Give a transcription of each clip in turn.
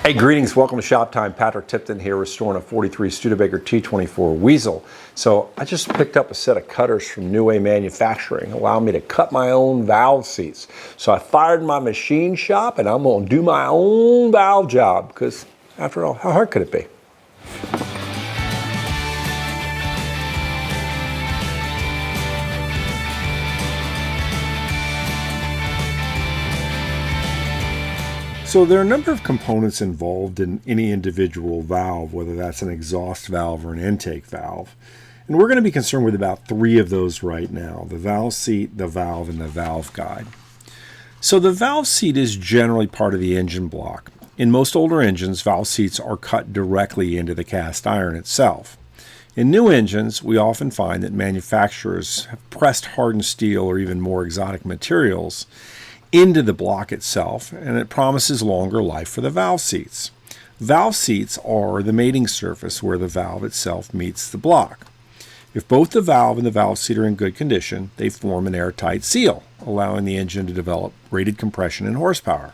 Hey, greetings. Welcome to Shop Time. Patrick Tipton here, restoring a 43 Studebaker T24 Weasel. So I just picked up a set of cutters from New Way Manufacturing, allowing me to cut my own valve seats. So I fired my machine shop and I'm going to do my own valve job because, after all, how hard could it be? So there are a number of components involved in any individual valve, whether that's an exhaust valve or an intake valve. And we're going to be concerned with about three of those right now: the valve seat, the valve, and the valve guide. So the valve seat is generally part of the engine block. In most older engines, valve seats are cut directly into the cast iron itself. In new engines, we often find that manufacturers have pressed hardened steel or even more exotic materials into the block itself, and it promises longer life for the valve seats. Valve seats are the mating surface where the valve itself meets the block. If both the valve and the valve seat are in good condition, they form an airtight seal, allowing the engine to develop rated compression and horsepower.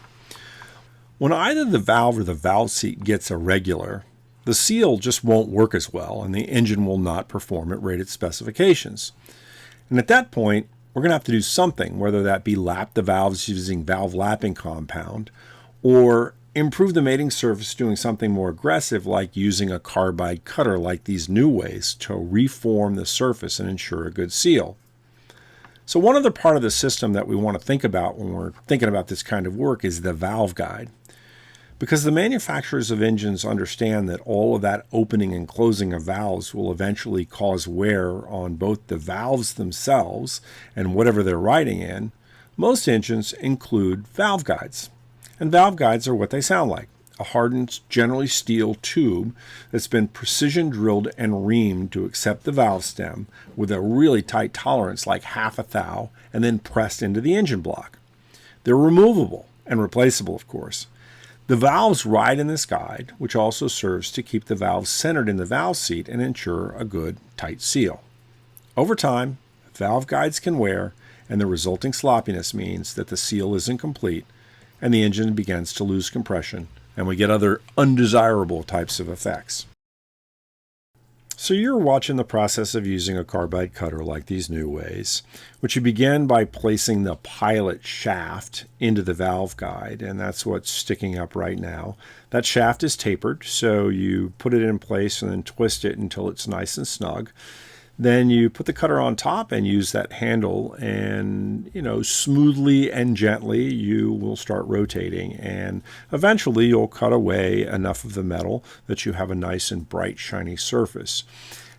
When either the valve or the valve seat gets irregular, the seal just won't work as well, and the engine will not perform at rated specifications. And at that point, we're going to have to do something, whether that be lap the valves using valve lapping compound or improve the mating surface doing something more aggressive like using a carbide cutter like these New Ways to reform the surface and ensure a good seal. So one other part of the system that we want to think about when we're thinking about this kind of work is the valve guide. Because the manufacturers of engines understand that all of that opening and closing of valves will eventually cause wear on both the valves themselves and whatever they're riding in, most engines include valve guides. And valve guides are what they sound like: a hardened, generally steel tube that's been precision drilled and reamed to accept the valve stem with a really tight tolerance like half a thou, and then pressed into the engine block. They're removable and replaceable, of course. The valves ride in this guide, which also serves to keep the valves centered in the valve seat and ensure a good, tight seal. Over time, valve guides can wear, and the resulting sloppiness means that the seal isn't complete, and the engine begins to lose compression, and we get other undesirable types of effects. So you're watching the process of using a carbide cutter like these New Ways, which you begin by placing the pilot shaft into the valve guide, and that's what's sticking up right now. That shaft is tapered, so you put it in place and then twist it until it's nice and snug. Then you put the cutter on top and use that handle, and smoothly and gently you will start rotating, and eventually you'll cut away enough of the metal that you have a nice and bright shiny surface.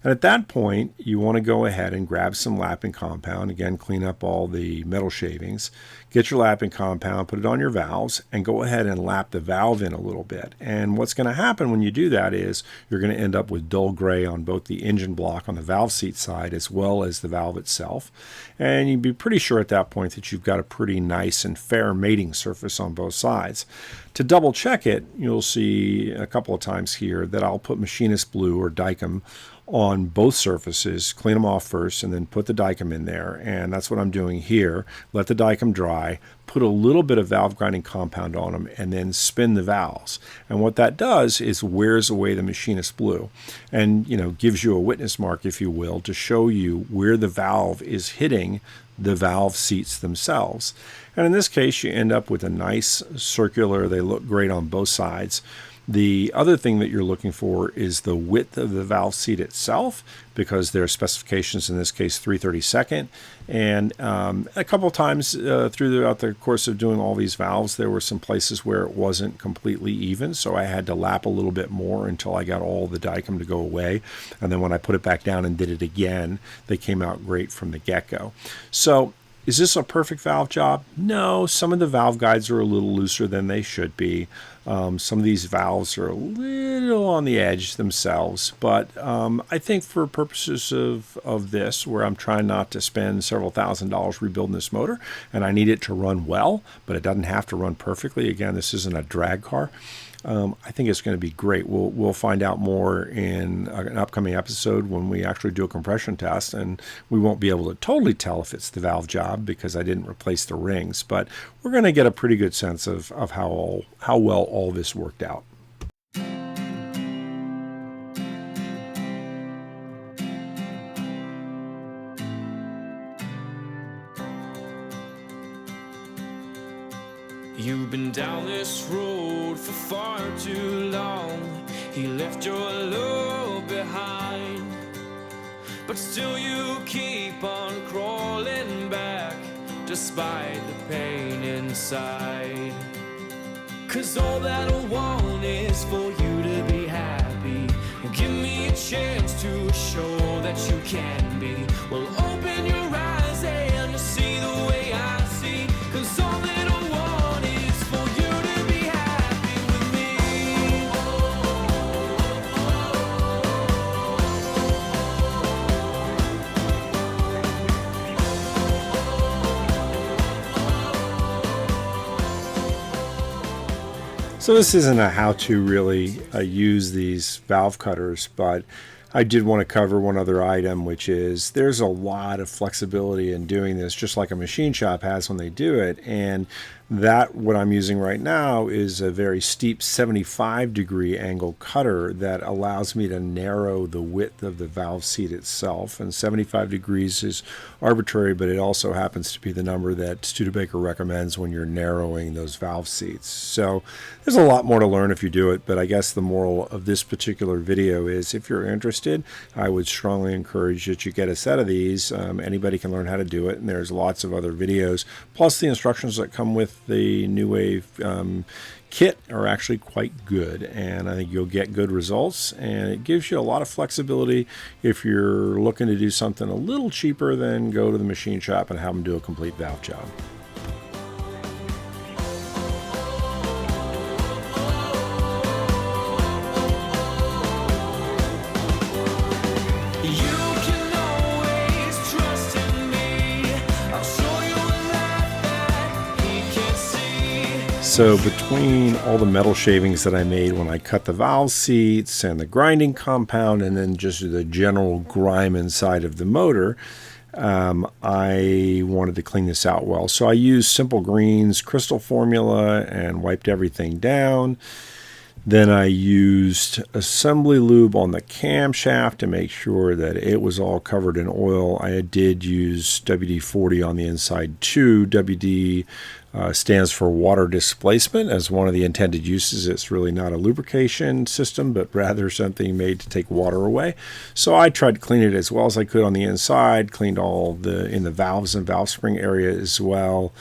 And at that point, you want to go ahead and grab some lapping compound. Again, clean up all the metal shavings. Get your lapping compound, put it on your valves, and go ahead and lap the valve in a little bit. And what's going to happen when you do that is you're going to end up with dull gray on both the engine block on the valve seat side as well as the valve itself. And you'd be pretty sure at that point that you've got a pretty nice and fair mating surface on both sides. To double check it, you'll see a couple of times here that I'll put machinist blue or Dykem on both surfaces, clean them off first, and then put the Dykem in there. And that's what I'm doing here. Let the Dykem dry, put a little bit of valve grinding compound on them, and then spin the valves. And what that does is wears away the machinist blue and gives you a witness mark, if you will, to show you where the valve is hitting the valve seats themselves. And in this case, you end up with a nice circular. They look great on both sides. The other thing that you're looking for is the width of the valve seat itself, because there are specifications, in this case 3/32. And a couple of times throughout the course of doing all these valves, there were some places where it wasn't completely even, so I had to lap a little bit more until I got all the Dykem to go away. And then when I put it back down and did it again, they came out great from the get-go. So is this a perfect valve job? No, some of the valve guides are a little looser than they should be. Some of these valves are a little on the edge themselves, but I think for purposes of this, where I'm trying not to spend several $1,000s rebuilding this motor, and I need it to run well, but it doesn't have to run perfectly. Again, this isn't a drag car. I think it's going to be great. We'll find out more in an upcoming episode when we actually do a compression test, and we won't be able to totally tell if it's the valve job because I didn't replace the rings, but we're going to get a pretty good sense of how well all this worked out. this road for far too long. He left your love behind, but still you keep on crawling back despite the pain inside. 'Cause all that I want is for you to be happy. Give me a chance to show that you can be. Well, open your eyes and see the way I see. 'Cause all that I want is for you to be happy with me. So this isn't a how to really use these valve cutters, but I did want to cover one other item, which is there's a lot of flexibility in doing this, just like a machine shop has when they do it. And that, what I'm using right now, is a very steep 75-degree angle cutter that allows me to narrow the width of the valve seat itself. And 75 degrees is arbitrary, but it also happens to be the number that Studebaker recommends when you're narrowing those valve seats. So there's a lot more to learn if you do it, but I guess the moral of this particular video is if you're interested, I would strongly encourage that you get a set of these. Anybody can learn how to do it, and there's lots of other videos, plus the instructions that come with the New Wave kit are actually quite good, and I think you'll get good results, and it gives you a lot of flexibility if you're looking to do something a little cheaper than go to the machine shop and have them do a complete valve job. So between all the metal shavings that I made when I cut the valve seats and the grinding compound and then just the general grime inside of the motor, I wanted to clean this out well. So I used Simple Green's crystal formula and wiped everything down. Then I used assembly lube on the camshaft to make sure that it was all covered in oil. I did use WD-40 on the inside too. WD stands for water displacement as one of the intended uses. It's really not a lubrication system, but rather something made to take water away. So I tried to clean it as well as I could on the inside, cleaned all in the valves and valve spring area as well,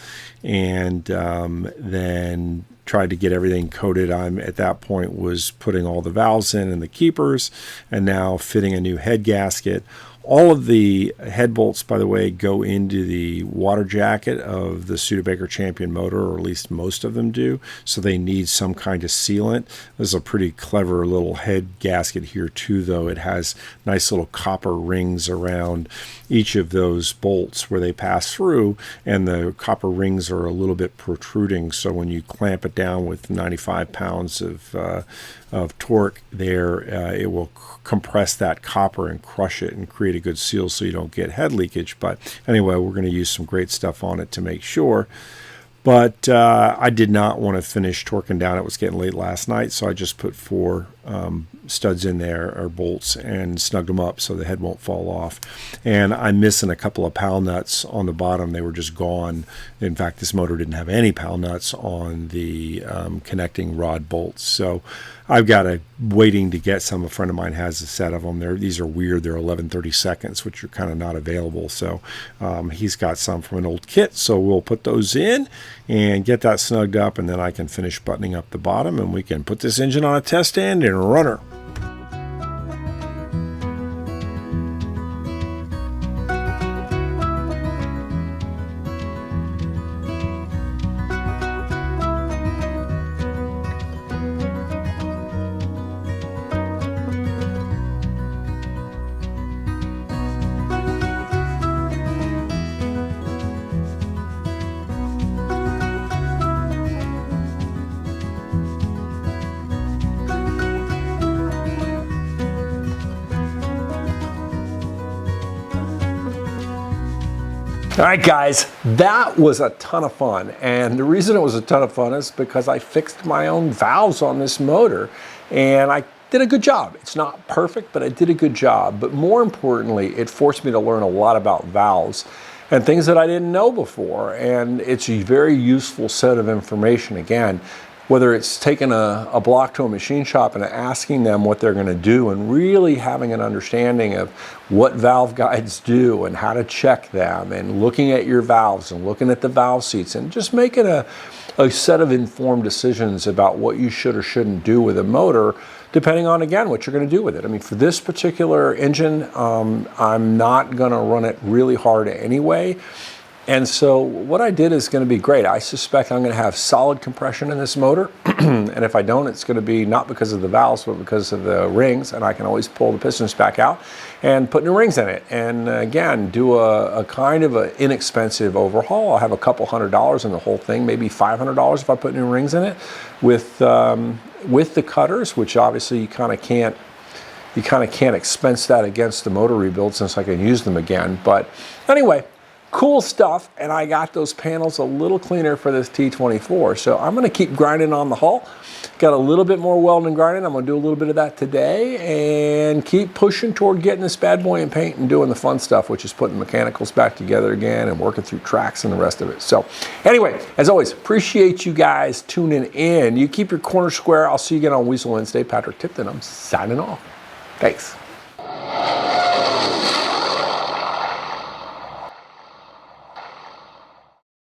and then tried to get everything coated. I'm at that point was putting all the valves in and the keepers, and now fitting a new head gasket. All of the head bolts, by the way, go into the water jacket of the Studebaker Champion motor, or at least most of them do, so they need some kind of sealant. There's a pretty clever little head gasket here too, though. It has nice little copper rings around each of those bolts where they pass through, and the copper rings are a little bit protruding, so when you clamp it down with 95 pounds of torque there, it will compress that copper and crush it and create a good seal so you don't get head leakage. But anyway, we're going to use some great stuff on it to make sure. But I did not want to finish torquing down. It was getting late last night, so I just put 4 studs in there, or bolts, and snugged them up so the head won't fall off. And I'm missing a couple of pal nuts on the bottom. They were just gone. In fact, this motor didn't have any pal nuts on the connecting rod bolts. So I've got waiting to get some. A friend of mine has a set of them. These are weird. They're 11/32, which are kind of not available. So he's got some from an old kit. So we'll put those in and get that snugged up, and then I can finish buttoning up the bottom, and we can put this engine on a test stand and run her. All right, guys, that was a ton of fun. And the reason it was a ton of fun is because I fixed my own valves on this motor, and I did a good job. It's not perfect, but I did a good job. But more importantly, it forced me to learn a lot about valves and things that I didn't know before. And it's a very useful set of information. Again, whether it's taking a block to a machine shop and asking them what they're going to do and really having an understanding of what valve guides do and how to check them, and looking at your valves and looking at the valve seats and just making a set of informed decisions about what you should or shouldn't do with a motor, depending on, again, what you're going to do with it. I mean, for this particular engine, I'm not going to run it really hard anyway. And so what I did is going to be great. I suspect I'm going to have solid compression in this motor. And if I don't, it's going to be not because of the valves, but because of the rings. And I can always pull the pistons back out and put new rings in it. And again, do a kind of an inexpensive overhaul. I'll have a couple $100 in the whole thing, maybe $500 if I put new rings in it, with the cutters, which obviously you kind of can't expense that against the motor rebuild since I can use them again. But anyway, cool stuff, and I got those panels a little cleaner for this T24. So I'm going to keep grinding on the hull. Got a little bit more welding and grinding. I'm going to do a little bit of that today and keep pushing toward getting this bad boy in paint and doing the fun stuff, which is putting mechanicals back together again and working through tracks and the rest of it. So anyway, as always, appreciate you guys tuning in. You keep your corner square. I'll see you again on Weasel Wednesday. Patrick Tipton, I'm signing off. Thanks.